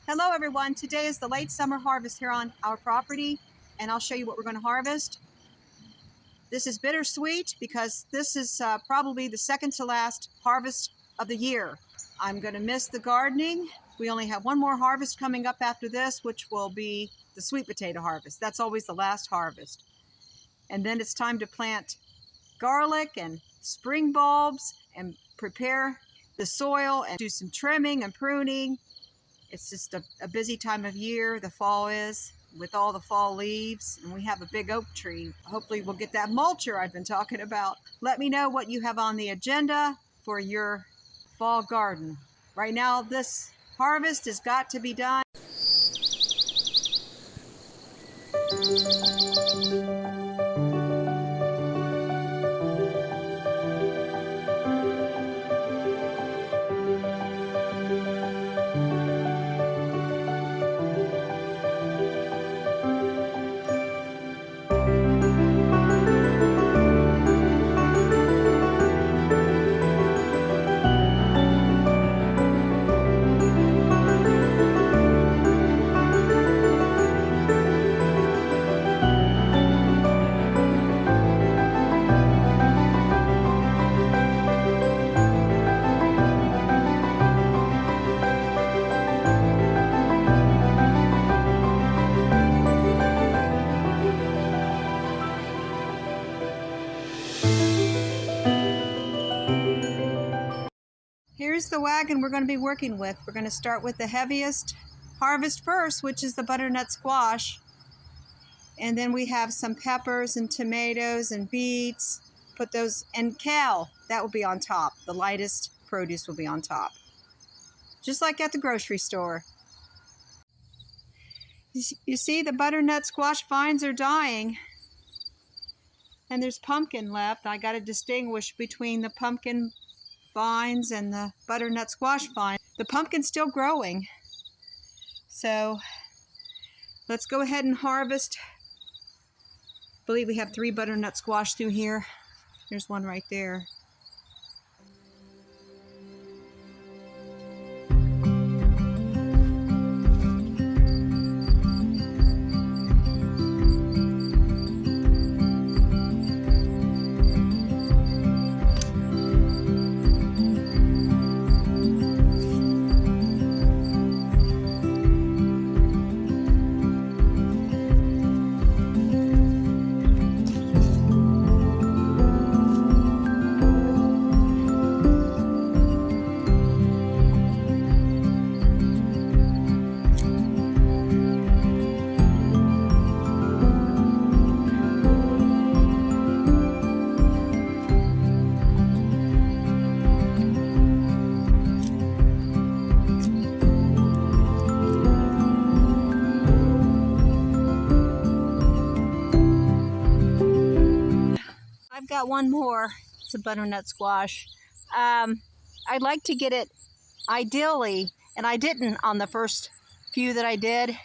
Hello everyone, today is the late summer harvest here on our property and I'll show you what we're going to harvest. This is bittersweet because this is probably the second to last harvest of the year. I'm going to miss the gardening. We only have one more harvest coming up after this, which will be the sweet potato harvest. That's always the last harvest. And then it's time to plant garlic and spring bulbs and prepare the soil and do some trimming and pruning. It's just a busy time of year, the fall is, with all the fall leaves, and we have a big oak tree. Hopefully we'll get that mulcher I've been talking about. Let me know what you have on the agenda for your fall garden. Right now, this harvest has got to be done. Here's the wagon we're going to be working with. We're going to start with the heaviest harvest first, which is the butternut squash. And then we have some peppers and tomatoes and beets. Put those, and kale, that will be on top. The lightest produce will be on top. Just like at the grocery store. You see the butternut squash vines are dying. And there's pumpkin left. I got to distinguish between the pumpkin vines and the butternut squash vine. The pumpkin's still growing. So let's go ahead and harvest. I believe we have 3 butternut squash through here. There's one right there. I've got one more. It's a butternut squash. I'd like to get it ideally, and I didn't on the first few that I did.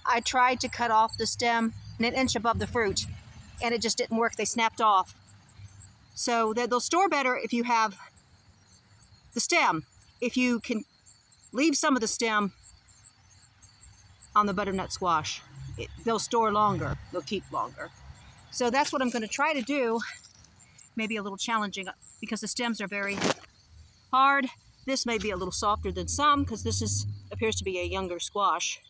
I tried to cut off the stem an inch above the fruit, and it just didn't work. They snapped off. So they'll store better if you have the stem. If you can leave some of the stem on the butternut squash, they'll store longer. They'll keep longer. So that's what I'm going to try to do. Maybe a little challenging because the stems are very hard. This may be a little softer than some because this appears to be a younger squash.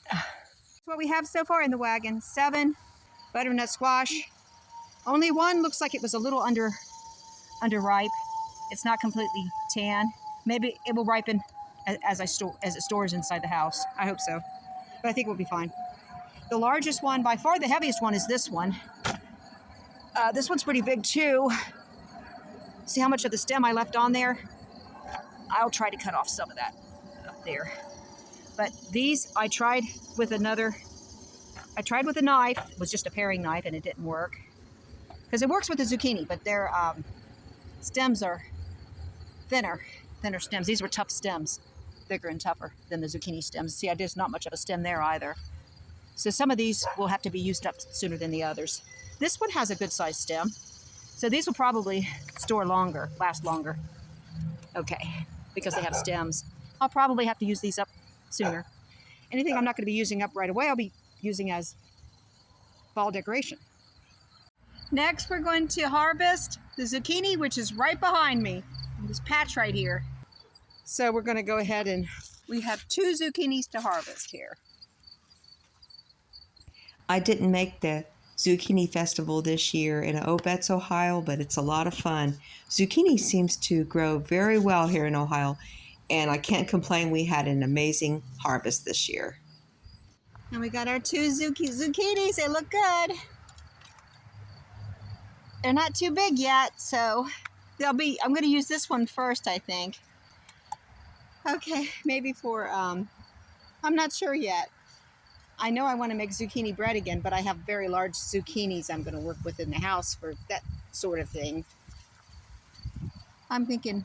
That's what we have so far in the wagon. 7 butternut squash. Only one looks like it was a little underripe. It's not completely tan. Maybe it will ripen as it stores inside the house. I hope so. But I think we'll be fine. The largest one, by far the heaviest one, is this one. This one's pretty big too. See how much of the stem I left on there? I'll try to cut off some of that up there. But these, I tried with a knife. It was just a paring knife and it didn't work. Because it works with the zucchini, but their stems are thinner stems. These were tough stems. Bigger and tougher than the zucchini stems. See, there's not much of a stem there either. So some of these will have to be used up sooner than the others. This one has a good sized stem. So these will probably store longer, last longer. Okay, because they have stems. I'll probably have to use these up sooner. Anything I'm not going to be using up right away, I'll be using as fall decoration. Next, we're going to harvest the zucchini, which is right behind me, this patch right here. So we're going to go ahead and we have 2 zucchinis to harvest here. I didn't make the Zucchini Festival this year in Obetz, Ohio, but it's a lot of fun. Zucchini seems to grow very well here in Ohio, and I can't complain. We had an amazing harvest this year. And we got our 2 zucchinis. They look good. They're not too big yet, so I'm going to use this one first, I think. Okay, maybe for, I'm not sure yet. I know I want to make zucchini bread again, but I have very large zucchinis I'm going to work with in the house for that sort of thing. I'm thinking,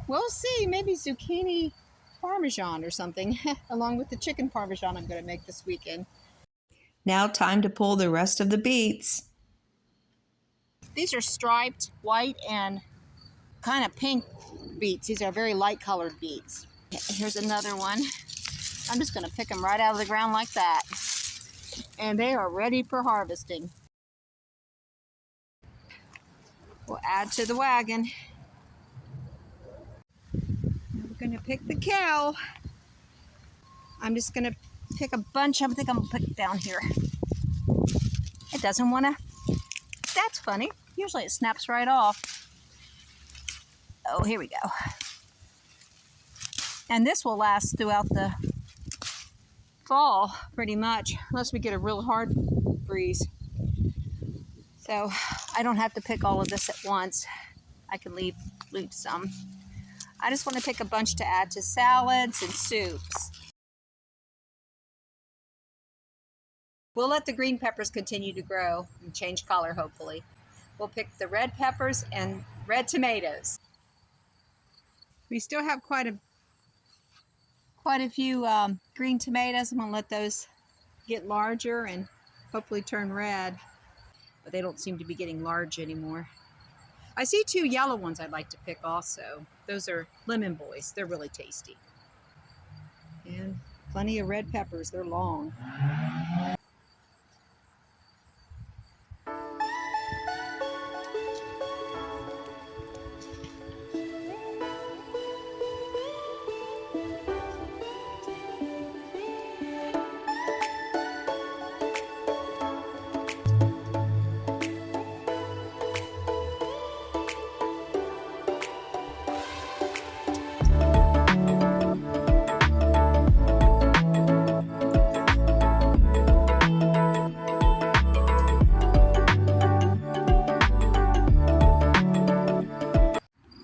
we'll see, maybe zucchini parmesan or something, along with the chicken parmesan I'm going to make this weekend. Now time to pull the rest of the beets. These are striped white and kind of pink beets. These are very light colored beets. Here's another one. I'm just going to pick them right out of the ground like that. And they are ready for harvesting. We'll add to the wagon. Now we're going to pick the kale. I'm just going to pick a bunch. I think I'm going to put it down here. It doesn't want to. That's funny. Usually it snaps right off. Oh, here we go. And this will last throughout the fall, pretty much, unless we get a real hard freeze. So I don't have to pick all of this at once. I can leave some. I just want to pick a bunch to add to salads and soups. We'll let the green peppers continue to grow and change color, hopefully. We'll pick the red peppers and red tomatoes. We still have quite a few green tomatoes. I'm going to let those get larger and hopefully turn red. But they don't seem to be getting large anymore. I see 2 yellow ones I'd like to pick also. Those are lemon boys. They're really tasty. And plenty of red peppers. They're long.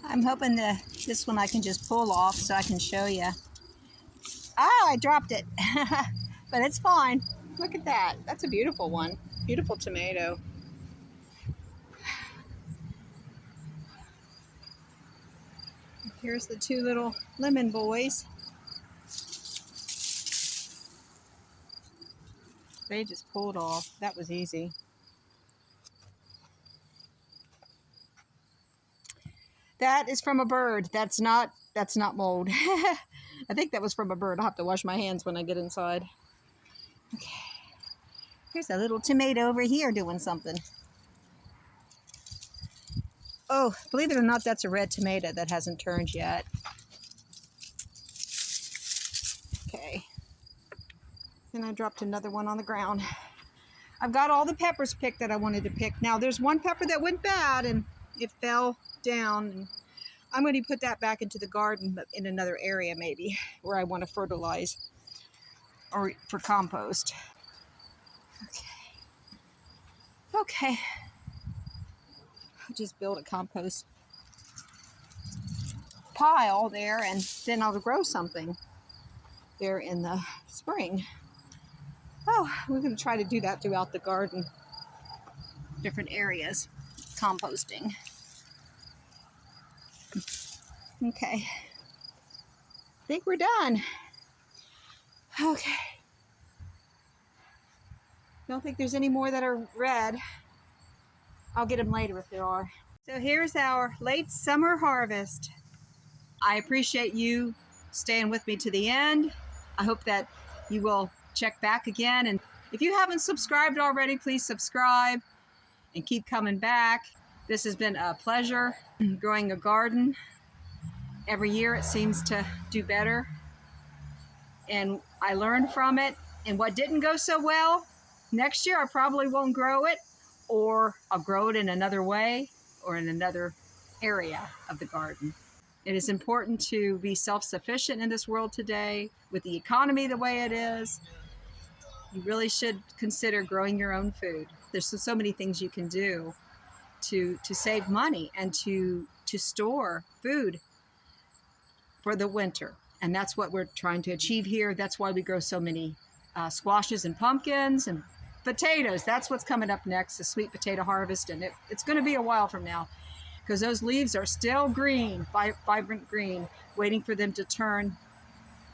I'm hoping this one I can just pull off so I can show you. Oh, I dropped it. But it's fine. Look at that. That's a beautiful one. Beautiful tomato. Here's the 2 little lemon boys. They just pulled off. That was easy. That is from a bird. That's not mold. I think that was from a bird. I'll have to wash my hands when I get inside. Okay. Here's a little tomato over here doing something. Oh, believe it or not, that's a red tomato that hasn't turned yet. Okay. And I dropped another one on the ground. I've got all the peppers picked that I wanted to pick. Now, there's one pepper that went bad and it fell down. And I'm going to put that back into the garden, but in another area maybe, where I want to fertilize or for compost. Okay. I'll just build a compost pile there, and then I'll grow something there in the spring. Oh, we're going to try to do that throughout the garden. Different areas, composting. Okay. I think we're done. Okay. Don't think there's any more that are red. I'll get them later if there are. So here's our late summer harvest. I appreciate you staying with me to the end. I hope that you will check back again. And if you haven't subscribed already, please subscribe and keep coming back. This has been a pleasure growing a garden. Every year it seems to do better. And I learned from it. And what didn't go so well, next year I probably won't grow it, or I'll grow it in another way or in another area of the garden. It is important to be self-sufficient in this world today. With the economy the way it is, you really should consider growing your own food. There's so many things you can do to save money and to store food for the winter. And that's what we're trying to achieve here. That's why we grow so many squashes and pumpkins and potatoes. That's what's coming up next, the sweet potato harvest. And it's going to be a while from now because those leaves are still green, vibrant green, waiting for them to turn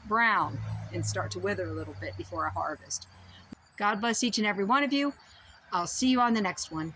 brown and start to wither a little bit before our harvest. God bless each and every one of you. I'll see you on the next one.